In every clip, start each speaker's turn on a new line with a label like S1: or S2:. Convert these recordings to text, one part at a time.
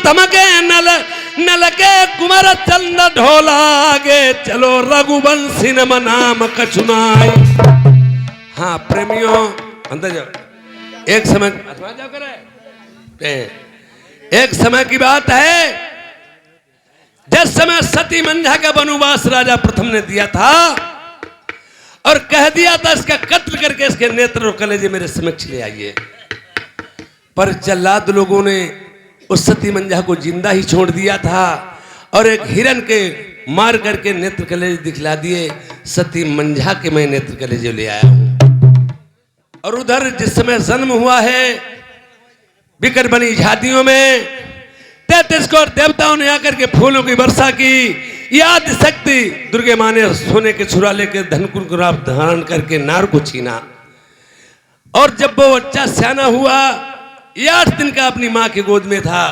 S1: थमके नल नल के कुमार चंद ढोला आगे चलो रघुवंशी नम नाम कछुनाई। हाँ प्रेमियों अंदर जाओ। एक समय जाओ करे एक समय की बात है जिस समय सती मंझा का वनवास राजा प्रथम ने दिया था और कह दिया था इसका कत्ल करके इसके नेत्र और कलेजे मेरे समक्ष ले आइए, पर जल्लाद लोगों ने उस सती मंझा को जिंदा ही छोड़ दिया था और एक हिरन के मार करके नेत्र कलेजे दिखला दिए। सती मंझा के मैं नेत्र कलेजे ले आया हूं। और उधर जिस समय जन्म हुआ है बिकर बनी झादियों में 33 करोड़ देवताओं ने आकर के फूलों की वर्षा की। याद शक्ति दुर्गे माँ ने सोने के छुरा लेकर धनकुन को धारण करके नार को छीना और जब वो बच्चा सियाना हुआ 8 दिन का अपनी माँ की गोद में था।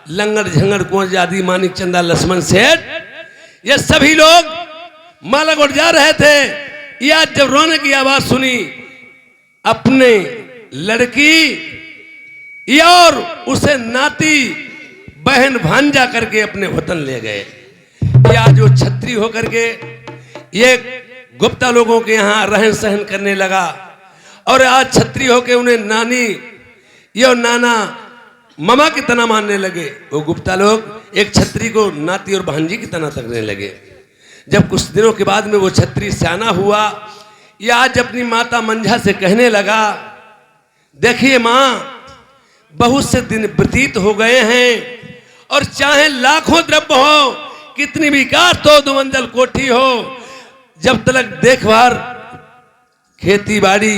S1: लंगड़ झंगड़ कुंवर आदि मानिक चंदा लक्ष्मण सेठ ये सभी लोग माला गोड़ जा रहे थे। या जब रोने की आवाज सुनी अपने लड़की और उसे नाती बहन भांजा करके अपने वतन ले गए। या जो छत्री होकर के ये गुप्ता लोगों के यहाँ रहन सहन करने लगा और आज छत्री होके उन्हें नानी यो नाना मामा की तरह मानने लगे। वो गुप्ता लोग एक छत्री को नाती और भांजी की तरह तकने लगे। जब कुछ दिनों के बाद में वो छत्री सियाना हुआ या आज अपनी माता मंझा से कहने लगा, देखिए माँ बहुत से दिन व्यतीत हो गए हैं और चाहे लाखों द्रव्य हो कितनी भी काट हो 2 मंजिल कोठी हो जब तक देखभाल खेती बाड़ी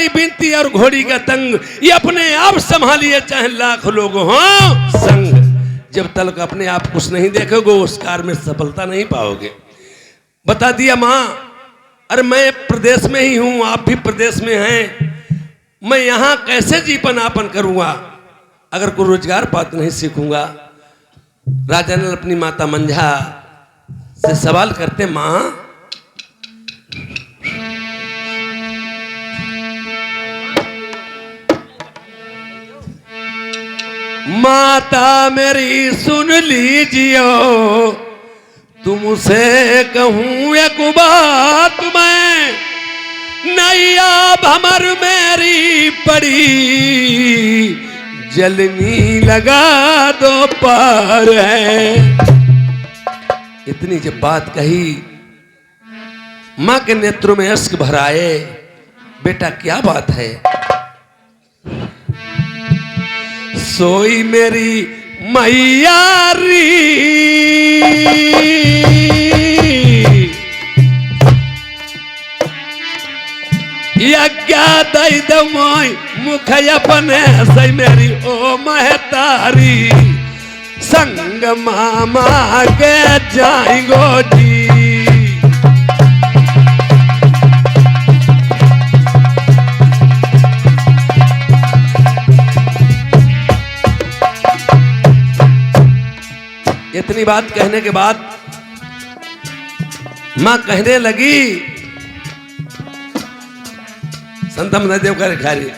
S1: बीनती और घोड़ी का तंग ये अपने आप संभालिए चाहे लाख लोग हो संग। जब तक अपने आप कुछ नहीं देखोगे उस कार्य में सफलता नहीं पाओगे। बता दिया माँ, अरे मैं प्रदेश में ही हूं आप भी प्रदेश में हैं, मैं यहां कैसे जीवन यापन करूंगा अगर कोई रोजगार पात नहीं सीखूंगा। राजा ने अपनी माता मंझा से सवाल करते, माँ माता मेरी सुन लीजियो तुमसे कहूं एक बात मैं, नैया भमर मेरी पड़ी जलनी लगा दो पार है। इतनी जब बात कही मां के नेत्रों में अश्क भर आए। बेटा क्या बात है? सोई मेरी मैया री यज्ञा दई दमोई मुख अपने सही मेरी ओ महतारी संग मामा के जाएंगो जी। इतनी बात कहने के बाद मां कहने लगी, संतम नदेव का भिखारी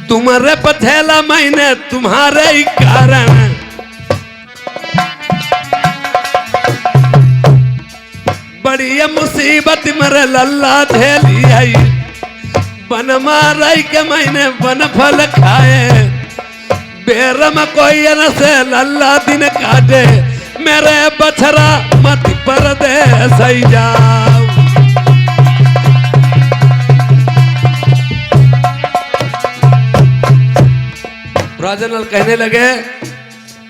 S1: तुम्हारे पथेला मैंने तुम्हारे ही कारण बड़ी मुसीबत मेरे लल्ला झेली है। बन मारई के मैंने बन फल खाए बेरम कोई न से लल्ला दिन काटे मेरे बछरा मत पर दे सही जाओ। राजनल कहने लगे,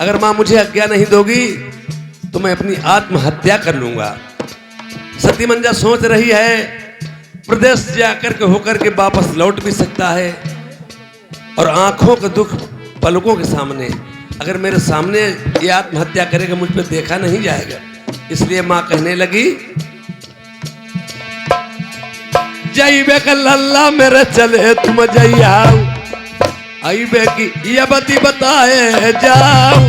S1: अगर मां मुझे आज्ञा नहीं दोगी तो मैं अपनी आत्महत्या कर लूंगा। सती मंझा सोच रही है प्रदेश जाकर के होकर के वापस लौट भी सकता है और आंखों का दुख पलकों के सामने, अगर मेरे सामने ये आत्महत्या करेगा मुझ पे देखा नहीं जाएगा। इसलिए मां कहने लगी, जय बे का लल्ला मेरे चले तुम जइयाओ आई बे की ये बती बताए जाओ।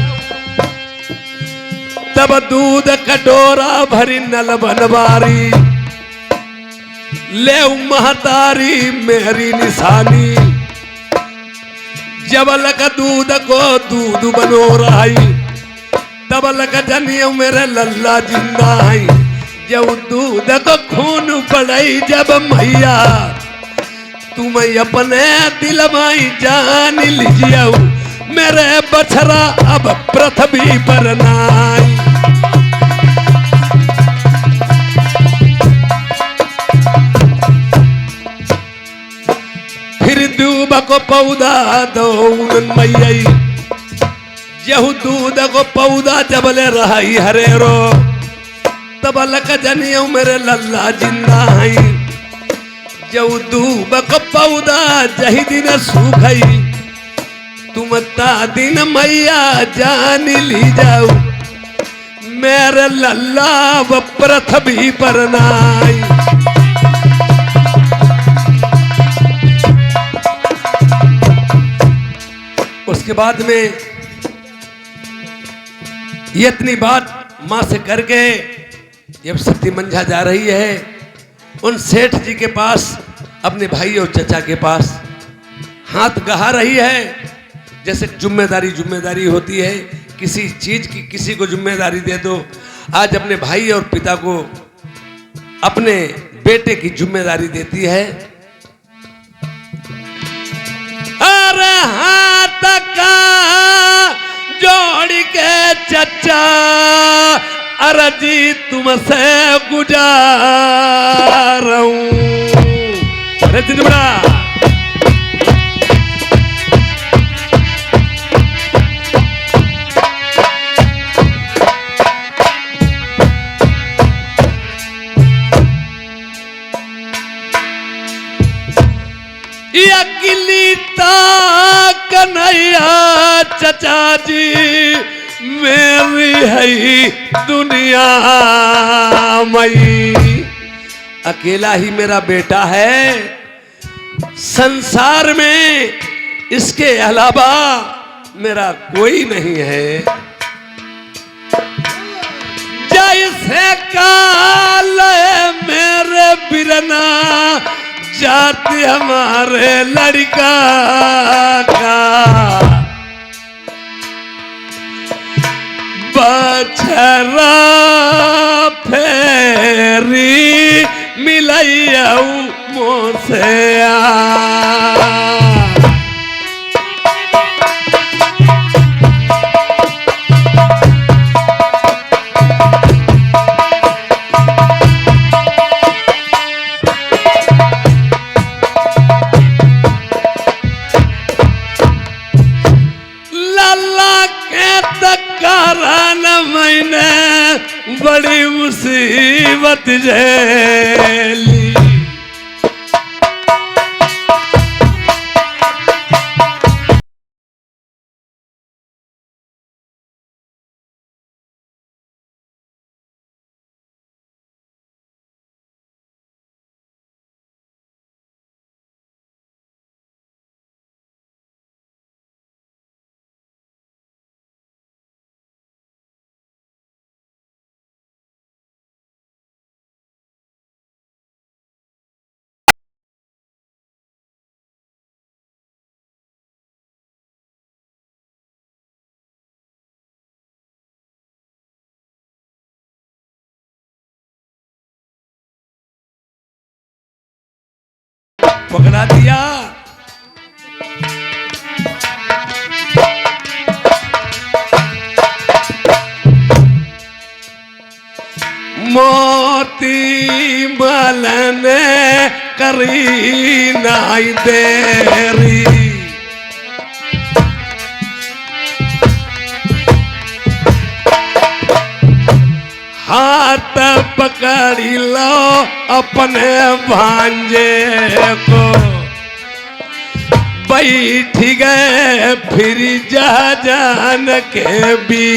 S1: तब दूध कटोरा भरी नल बनवारी ले महतारी मेरी निशानी जबल का दूध को दूध बनो रही, तबल का जनियो मेरे लल्ला जिंदा है। जब दूध को खून पड़ई जब मैया, तुम अपने दिल में जान लीजिए, मेरे बछरा अब पृथ्वी पर नाई। फिर दूब को पौधा दो मैया, यहू दूध को पौधा जबले रही हरे रो, तबल का जनियो मेरे लल्ला जिंदा है। जो दूब को पौधा जही दिन सूखई, तुम ता दिन मैया जान ली जाओ, मेरे लल्ला व पृथ्वी पर नाई। उसके बाद में ये इतनी बात मां से करके जब सती मंझा जा रही है उन सेठ जी के पास, अपने भाई और चचा के पास, हाथ गहा रही है। जैसे जिम्मेदारी होती है, किसी चीज की किसी को जिम्मेदारी दे दो। आज अपने भाई और पिता को अपने बेटे की जिम्मेदारी देती है। अरे हाथ का जोड़ के चचा अर्जी तुमसे गुजार हूं। अरे जिंदबड़ा अकेली कन्हैया चचा जी मेरी है दुनिया मई, अकेला ही मेरा बेटा है संसार में, इसके अलावा मेरा कोई नहीं है। जैसे काल मेरे बिरना जाति हमारे लड़का का, बछरा फेरी मिलैया मोसे बड़ी मुसीबत झेली। पकड़ा दिया। मोती मलन करी नाई देरी, हाथ पकड़ी लो अपने भांजे को, बैठ गए फिर जान के भी।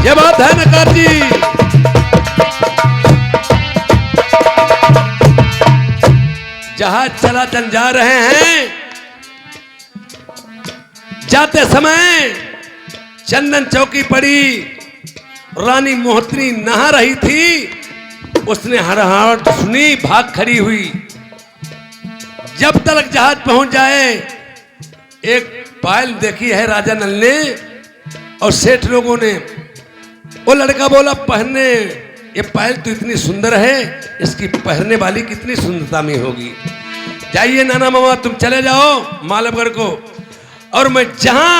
S1: ये बात है नकार जी। जहाज चलाचल जा रहे हैं, जाते समय चंदन चौकी पड़ी, रानी मोहतरी नहा रही थी, उसने हड़हड़ाहट सुनी, भाग खड़ी हुई। जब तक जहाज पहुंच जाए, एक पायल देखी है राजा नल ने और सेठ लोगों ने। वो लड़का बोला पहनने, ये पायल तो इतनी सुंदर है, इसकी पहनने वाली कितनी सुंदरता में होगी। जाइए नाना मामा तुम चले जाओ मालवगढ़ को, और मैं जहां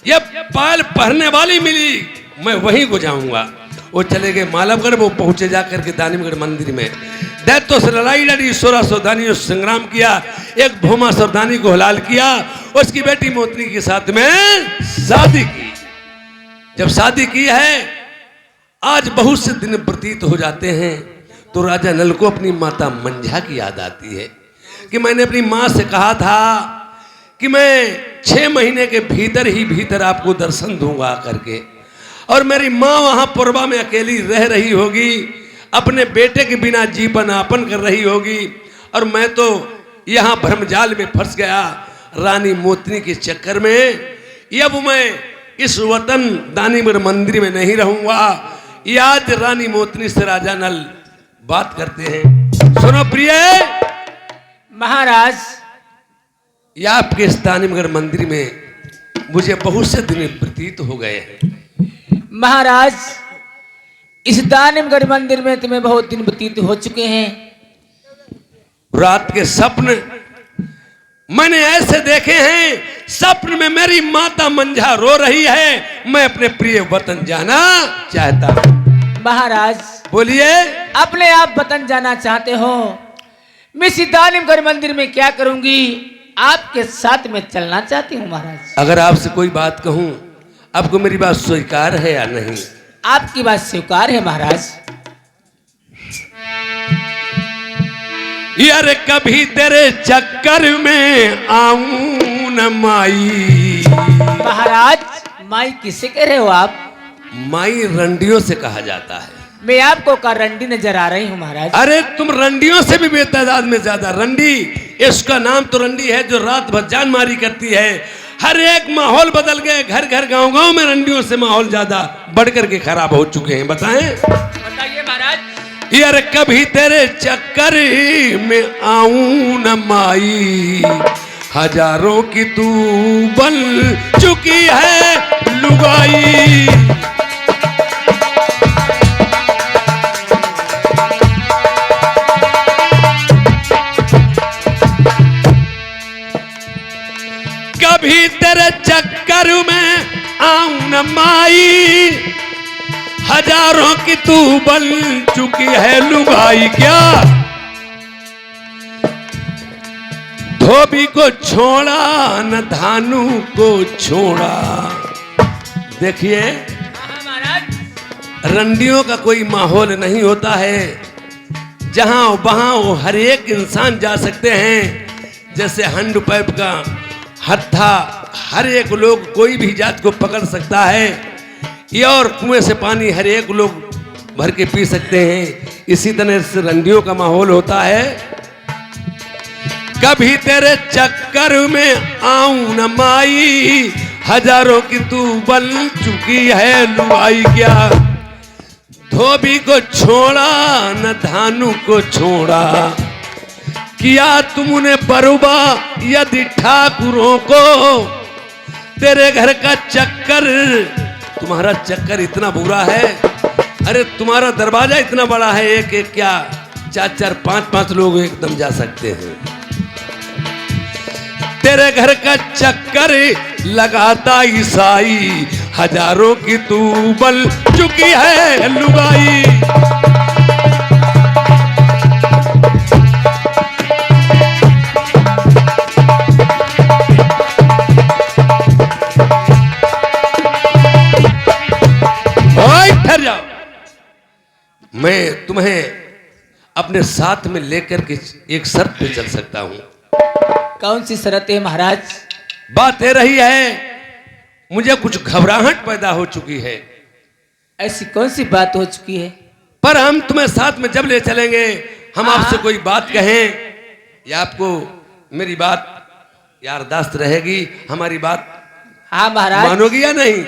S1: ये पायल पहनने वाली मिली मैं वहीं को जाऊंगा। वो चले गए मालवगढ़, वो पहुंचे जाकर के दानिमगढ़ मंदिर में। दैत्यों से लड़ाई लड़ी, 1600 दानियों से संग्राम किया, एक भूमा सरदानी को हलाल किया, उसकी बेटी मोतनी के साथ में शादी की। जब शादी की है, आज बहुत से दिन व्यतीत हो जाते हैं, तो राजा नल को अपनी माता मंझा की याद आती है कि मैंने अपनी माँ से कहा था कि मैं 6 महीने के भीतर ही भीतर आपको दर्शन दूंगा करके, और मेरी माँ वहां पुरबा में अकेली रह रही होगी, अपने बेटे के बिना जीवन यापन कर रही होगी, और मैं तो यहाँ भ्रमजाल में फंस गया रानी मोतनी के चक्कर में। अब मैं इस वतन दानिमगढ़ मंदिर में नहीं रहूंगा। आज रानी मोतनी से राजा नल बात करते हैं। सुनो प्रिय
S2: महाराज,
S1: या आपके इस दानिमगढ़ मंदिर में मुझे बहुत से दिन व्यतीत हो गए हैं।
S2: महाराज, इस दानिमगढ़ मंदिर में तुम्हें बहुत दिन व्यतीत हो चुके हैं।
S1: रात के स्वप्न मैंने ऐसे देखे हैं, स्वप्न में मेरी माता मंझा रो रही है, मैं अपने प्रिय वतन जाना चाहता हूं।
S2: महाराज
S1: बोलिए।
S2: अपने आप वतन जाना चाहते हो? मैं इस दानिमगढ़ मंदिर में क्या करूंगी, आपके साथ में चलना चाहती हूँ महाराज।
S1: अगर आपसे कोई बात कहूं, आपको मेरी बात स्वीकार है या नहीं?
S2: आपकी बात स्वीकार है महाराज।
S1: यार कभी तेरे चक्कर में आऊं न माई।
S2: महाराज, माई किसे कह रहे हो आप?
S1: माई रंडियों से कहा जाता है।
S2: मैं आपको का रंडी नजर आ रही हूँ महाराज।
S1: अरे तुम रंडियों से भी बेतादाद में ज्यादा रंडी। इसका नाम तो रंडी है जो रात भर जान मारी करती है। हर एक माहौल बदल गए, घर घर गांव गांव में रंडियों से माहौल ज्यादा बढ़कर के खराब हो चुके हैं।
S2: बताइए महाराज।
S1: यार कभी तेरे चक्कर में आऊं न माई, हजारों की तू बन चुकी है लुगाई। कभी तेरे चक्कर में आऊं न माई, हजारों की तू बन चुकी है लुगाई। क्या धोबी को छोड़ा न धानु को छोड़ा। देखिए रंडियों का कोई माहौल नहीं होता है, जहां वहां हर एक इंसान जा सकते हैं। जैसे हैंड पाइप का हत्था हर एक लोग कोई भी जात को पकड़ सकता है, ये और कुएं से पानी हर एक लोग भर के पी सकते हैं। इसी तरह से रंडियों का माहौल होता है। कभी तेरे चक्कर में आऊं न माई, हजारों की तू बन चुकी है लुगाई। क्या धोबी को छोड़ा न धानु को छोड़ा, किया तुमने बरुबा यदि ठाकुरों को। तेरे घर का चक्कर, तुम्हारा चक्कर इतना बुरा है। अरे तुम्हारा दरवाजा इतना बड़ा है, एक एक क्या 4-4 5-5 लोग एकदम जा सकते हैं। तेरे घर का चक्कर लगाता ईसाई, हजारों की तू बल चुकी है लुगाई। ठहर जाओ, मैं तुम्हें अपने साथ में लेकर के एक शर्त पे चल सकता हूं।
S2: कौन सी शर्त है महाराज?
S1: बात ये रही है, मुझे कुछ घबराहट पैदा हो चुकी है।
S2: ऐसी कौन सी बात हो चुकी है?
S1: पर हम तुम्हें साथ में जब ले चलेंगे, हम आपसे कोई बात कहें या आपको मेरी बात याददाश्त रहेगी, हमारी बात
S2: हाँ महाराज।
S1: मानोगी या नहीं?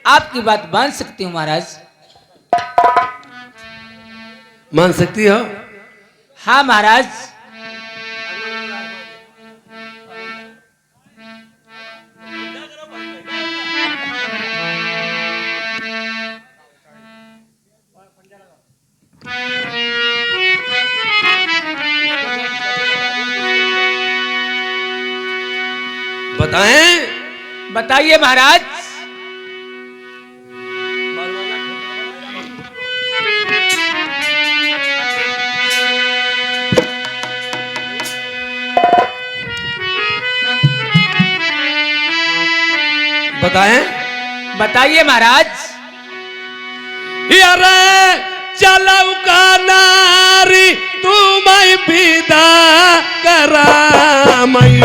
S2: आपकी बात मान सकती हूँ महाराज।
S1: मान सकती हो?
S2: हाँ महाराज।
S1: बताएं।
S2: बताइए महाराज।
S1: बताएं।
S2: बताइए महाराज।
S1: यार चलऊ का नारी तुम्हें विदा करामई,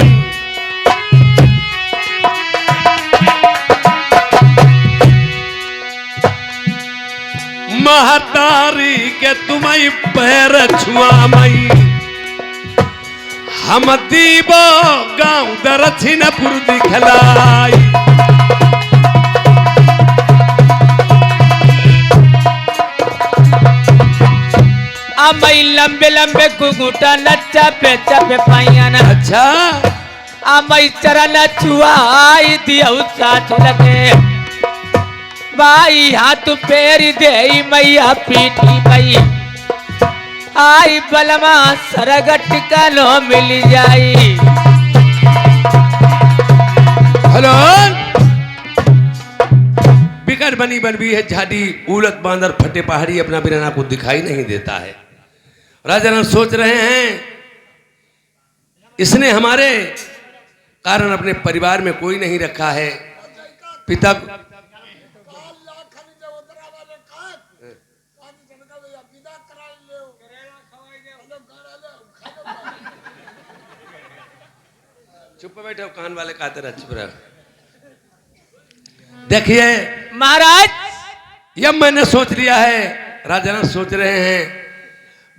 S1: महतारी के तुम्हें पैर छुआमई, हम दीबो गांव दरछिनपुर दिखलाई।
S2: मई लंबे लंबे घुघुटा नच्चा पे चपे पाइया ना।
S1: अच्छा।
S2: मई चरण छुआई दिया साथ लगे, भाई हाथ पैर दे मैया पीठी पई, आई बलमा सरगट का लो मिल जाई।
S1: हेलो। बिगड़ बनी बनबी है झाड़ी, उलट बांदर फटे पहाड़ी, अपना बिराना को दिखाई नहीं देता है। राजा राम सोच रहे हैं इसने हमारे कारण अपने परिवार में कोई नहीं रखा है। पिता चुप बैठो, कान वाले का तरह चुप रहो। देखिए
S2: महाराज,
S1: यह मैंने सोच लिया है, राजा राम सोच रहे हैं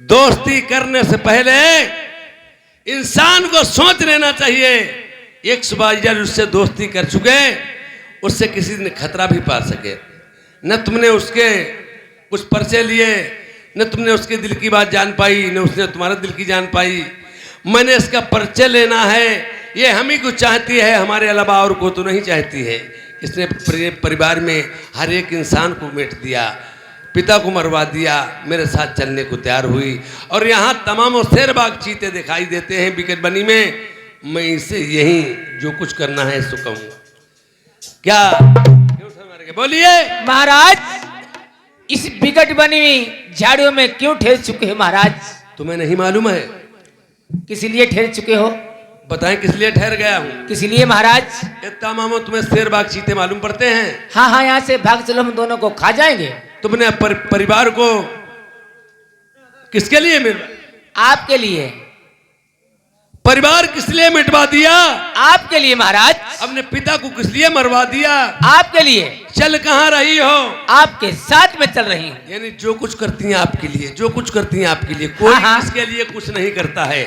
S1: दोस्ती करने से पहले इंसान को सोच लेना चाहिए। एक सुबाइजर उससे दोस्ती कर चुके, उससे किसी ने खतरा भी पा सके। न तुमने उसके कुछ परिचय लिए, न तुमने उसके दिल की बात जान पाई, न उसने तुम्हारे दिल की जान पाई। मैंने इसका परिचय लेना है, ये हम ही को चाहती है, हमारे अलावा और को तो नहीं चाहती है। इसने परिवार में हर एक इंसान को मेट दिया, पिता को मरवा दिया, मेरे साथ चलने को तैयार हुई। और यहाँ तमाम शेरबाग चीते दिखाई देते हैं विकेट बनी में। मैं इसे यही जो कुछ करना है सो कहूँगा। क्या बोलिए
S2: महाराज, इस विकट बनी झाड़ियों में क्यों ठहर चुके हैं महाराज?
S1: तुम्हें नहीं मालूम है?
S2: किस लिए ठहर चुके हो?
S1: बताएं किस लिए ठहर गया हूँ।
S2: किस लिए महाराज?
S1: इतना मामो तुम्हें शेरबाग चीते मालूम पड़ते हैं?
S2: हाँ हाँ, यहाँ से भाग चलो, हम दोनों को खा जाएंगे।
S1: तुमने परिवार को किसके लिए
S2: आपके लिए।
S1: परिवार किस लिए मिटवा दिया?
S2: आपके लिए महाराज।
S1: अपने पिता को किस लिए मरवा दिया?
S2: आपके लिए।
S1: चल कहाँ रही हो?
S2: आपके साथ में चल रही हूँ।
S1: यानी जो कुछ करती हैं आपके लिए, जो कुछ करती हैं आपके लिए, कोई इसके लिए कुछ नहीं करता है।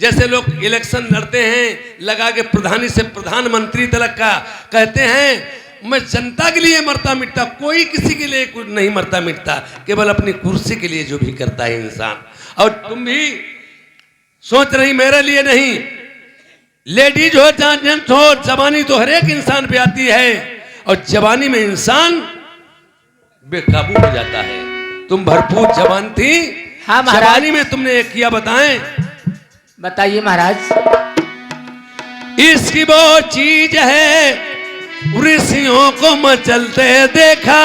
S1: जैसे लोग इलेक्शन लड़ते हैं, लगा के प्रधानी से प्रधानमंत्री तक का कहते हैं मैं जनता के लिए मरता मिटता, कोई किसी के लिए कुछ नहीं मरता मिटता, केवल अपनी कुर्सी के लिए जो भी करता है इंसान। और तुम भी सोच रही मेरे लिए नहीं, लेडीज हो चाहे जेंट्स हो, जवानी तो हर एक इंसान पे आती है, और जवानी में इंसान बेकाबू हो जाता है। तुम भरपूर जवान थी।
S2: हाँ महाराज।
S1: जवानी में तुमने एक किया, बताएं।
S2: बताइए महाराज।
S1: इसकी वो चीज है ऋषियों को मचलते देखा,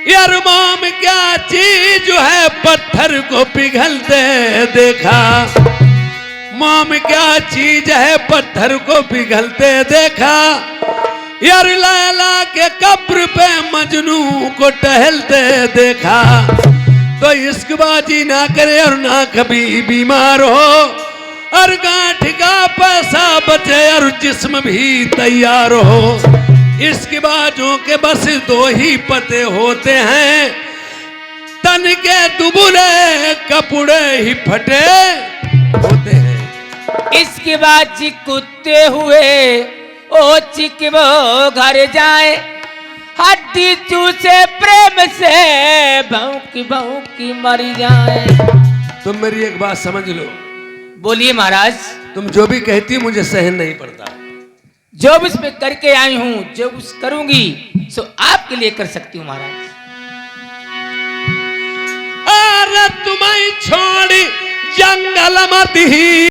S1: यार मोम क्या चीज जो है पत्थर को पिघलते देखा। मोम क्या चीज है पत्थर को पिघलते देखा, यार लैला के कब्र पे मजनू को टहलते देखा। तो इश्कबाजी ना करे और ना कभी बीमार हो, और गांठ का पैसा बचे और जिस्म भी तैयार हो। इसकी बाजों के बस दो ही पते होते हैं, तन के दुबले कपड़े ही फटे होते हैं।
S2: इसके बाद जी कुत्ते हुए ओ चिक वो घर जाए, हड्डी चूसे प्रेम से भौंकी मर जाए।
S1: तुम मेरी एक बात समझ लो।
S2: बोलिए महाराज।
S1: तुम जो भी कहती मुझे सहन नहीं पड़ता।
S2: जो भी इसमें करके आई हूं, जो कुछ करूंगी सो आपके लिए कर सकती हूँ महाराज।
S1: अरे तुम्हें छोड़ी जंगल मत ही